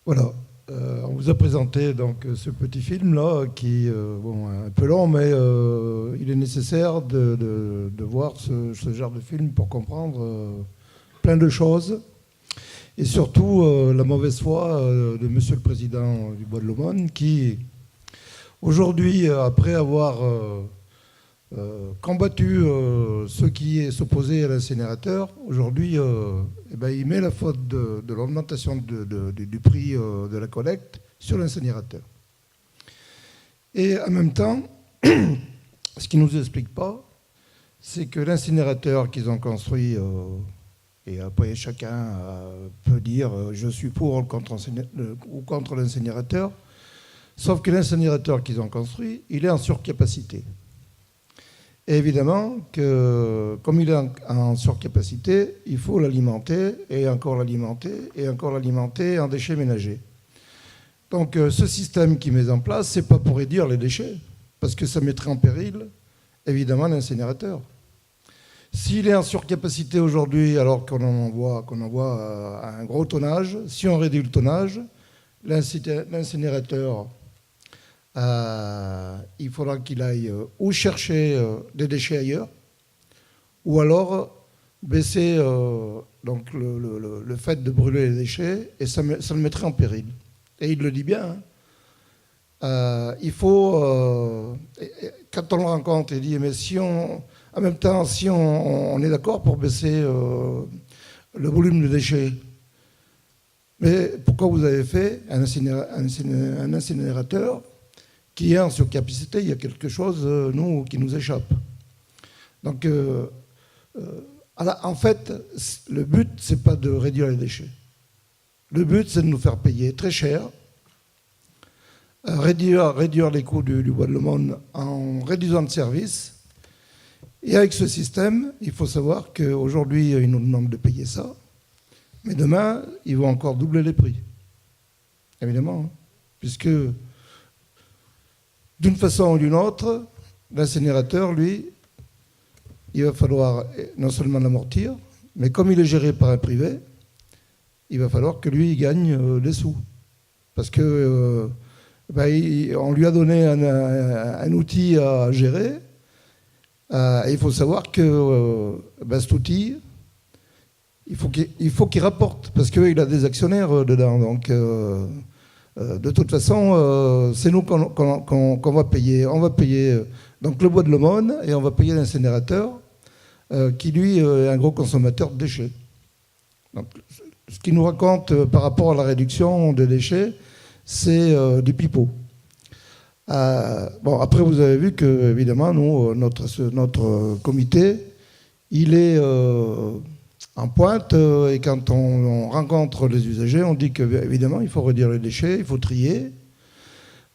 Voilà. On vous a présenté donc ce petit film là qui bon, est un peu long, mais il est nécessaire de voir ce genre de film pour comprendre plein de choses et surtout la mauvaise foi de Monsieur le Président du Bois de l'Aumône qui aujourd'hui, après avoir combattu ceux qui s'opposaient à l'incinérateur, aujourd'hui, eh ben, il met la faute de l'augmentation du prix de la collecte sur l'incinérateur. Et en même temps, ce qu'il ne nous explique pas, c'est que l'incinérateur qu'ils ont construit, et après chacun peut dire je suis pour ou contre l'incinérateur, sauf que l'incinérateur qu'ils ont construit, il est en surcapacité. Et évidemment que, comme il est en surcapacité, il faut l'alimenter, et encore l'alimenter, et encore l'alimenter en déchets ménagers. Donc ce système qui met en place, ce n'est pas pour réduire les déchets, parce que ça mettrait en péril, évidemment, l'incinérateur. S'il est en surcapacité aujourd'hui, alors qu'on envoie à un gros tonnage, si on réduit le tonnage, l'incinérateur, il faudra qu'il aille ou chercher des déchets ailleurs, ou alors baisser donc le fait de brûler les déchets, et ça le mettrait en péril. Et il le dit bien. Il faut, quand on le rencontre, il dit, mais si en même temps, si on est d'accord pour baisser le volume de déchets, mais pourquoi vous avez fait un incinérateur qui est en surcapacité? Il y a quelque chose, nous, qui nous échappe. Donc, en fait, le but, ce n'est pas de réduire les déchets. Le but, c'est de nous faire payer très cher, réduire les coûts du Bois de l'Aumône en réduisant le service. Et avec ce système, il faut savoir qu'aujourd'hui, ils nous demandent de payer ça, mais demain, ils vont encore doubler les prix. Évidemment, puisque d'une façon ou d'une autre, l'incinérateur, lui, il va falloir non seulement l'amortir, mais comme il est géré par un privé, il va falloir que lui, il gagne des sous. Parce que on lui a donné un outil à gérer. Et il faut savoir que cet outil, il faut qu'il rapporte, parce qu'il a des actionnaires dedans. Donc, de toute façon, c'est nous qu'on va payer. On va payer donc le Bois de l'Aumône et on va payer l'incinérateur, qui lui est un gros consommateur de déchets. Donc, ce qu'il nous raconte par rapport à la réduction des déchets, c'est du pipeau. Bon, après, vous avez vu que, évidemment, nous, notre comité, il est en pointe, et quand on rencontre les usagers, on dit qu'évidemment, il faut réduire les déchets, il faut trier,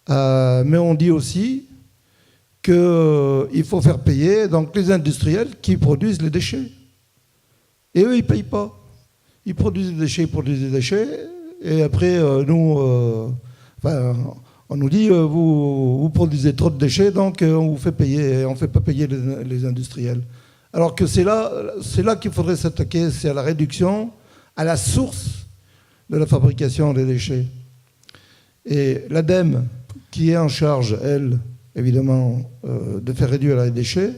mais on dit aussi qu'il faut faire payer donc, les industriels qui produisent les déchets. Et eux, ils ne payent pas. Ils produisent des déchets, et après, nous, on nous dit, vous produisez trop de déchets, donc on vous fait payer, on ne fait pas payer les industriels. Alors que c'est là qu'il faudrait s'attaquer, c'est à la réduction, à la source de la fabrication des déchets. Et l'ADEME, qui est en charge, elle, évidemment, de faire réduire les déchets,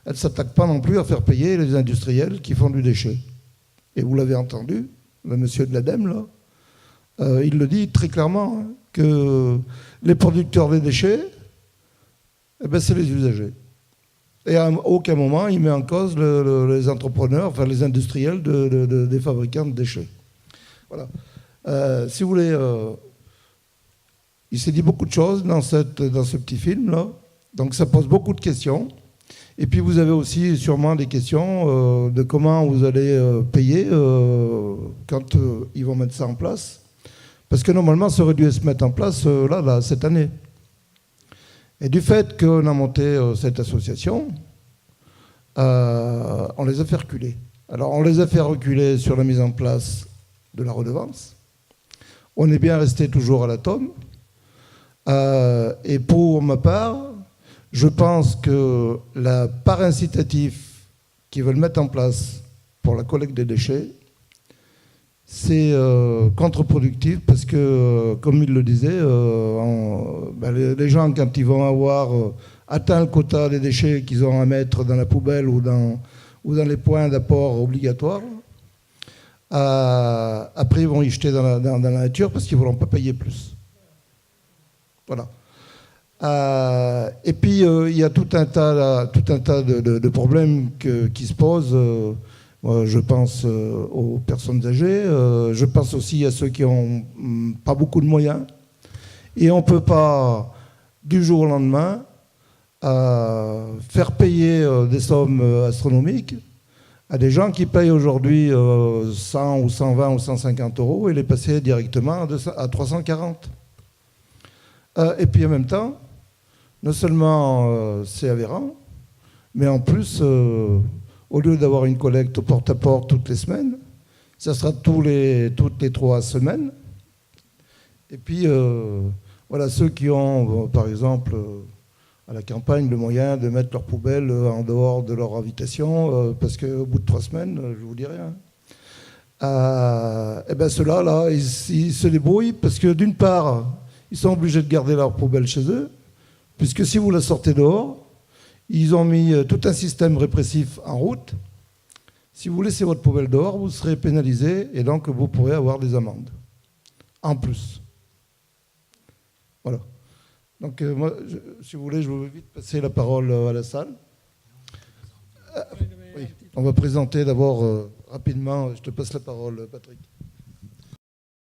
elle ne s'attaque pas non plus à faire payer les industriels qui font du déchet. Et vous l'avez entendu, le monsieur de l'ADEME, là, il le dit très clairement, hein, que les producteurs des déchets, c'est les usagers. Et à aucun moment, il met en cause les entrepreneurs, enfin les industriels des fabricants de déchets. Voilà. Si vous voulez, il s'est dit beaucoup de choses dans ce petit film-là. Donc ça pose beaucoup de questions. Et puis vous avez aussi sûrement des questions de comment vous allez payer quand ils vont mettre ça en place. Parce que normalement, ça aurait dû se mettre en place là, cette année. Et du fait qu'on a monté cette association, on les a fait reculer. Alors, on les a fait reculer sur la mise en place de la redevance. On est bien resté toujours à l'atome. Et pour ma part, je pense que la part incitative qu'ils veulent mettre en place pour la collecte des déchets, c'est contre-productif parce que, comme il le disait, les gens, quand ils vont avoir atteint le quota des déchets qu'ils ont à mettre dans la poubelle ou dans les points d'apport obligatoires, après ils vont y jeter dans la nature parce qu'ils ne voudront pas payer plus. Voilà. Et puis il y a tout un tas de problèmes qui se posent. Je pense aux personnes âgées, je pense aussi à ceux qui n'ont pas beaucoup de moyens. Et on ne peut pas, du jour au lendemain, faire payer des sommes astronomiques à des gens qui payent aujourd'hui 100 ou 120 ou 150 euros et les passer directement à 340. Et puis en même temps, non seulement c'est aberrant, mais en plus, au lieu d'avoir une collecte porte-à-porte toutes les semaines, ça sera toutes les 3 semaines. Et puis, voilà, ceux qui ont, par exemple, à la campagne, le moyen de mettre leurs poubelles en dehors de leur habitation, parce qu'au bout de 3 semaines, je vous dis rien. Et bien ceux-là, là, ils se débrouillent parce que d'une part, ils sont obligés de garder leur poubelle chez eux, puisque si vous la sortez dehors, ils ont mis tout un système répressif en route. Si vous laissez votre poubelle dehors, vous serez pénalisé et donc vous pourrez avoir des amendes. En plus. Voilà. Donc moi, si vous voulez, je vais vite passer la parole à la salle. Oui. On va présenter d'abord rapidement, je te passe la parole, Patrick.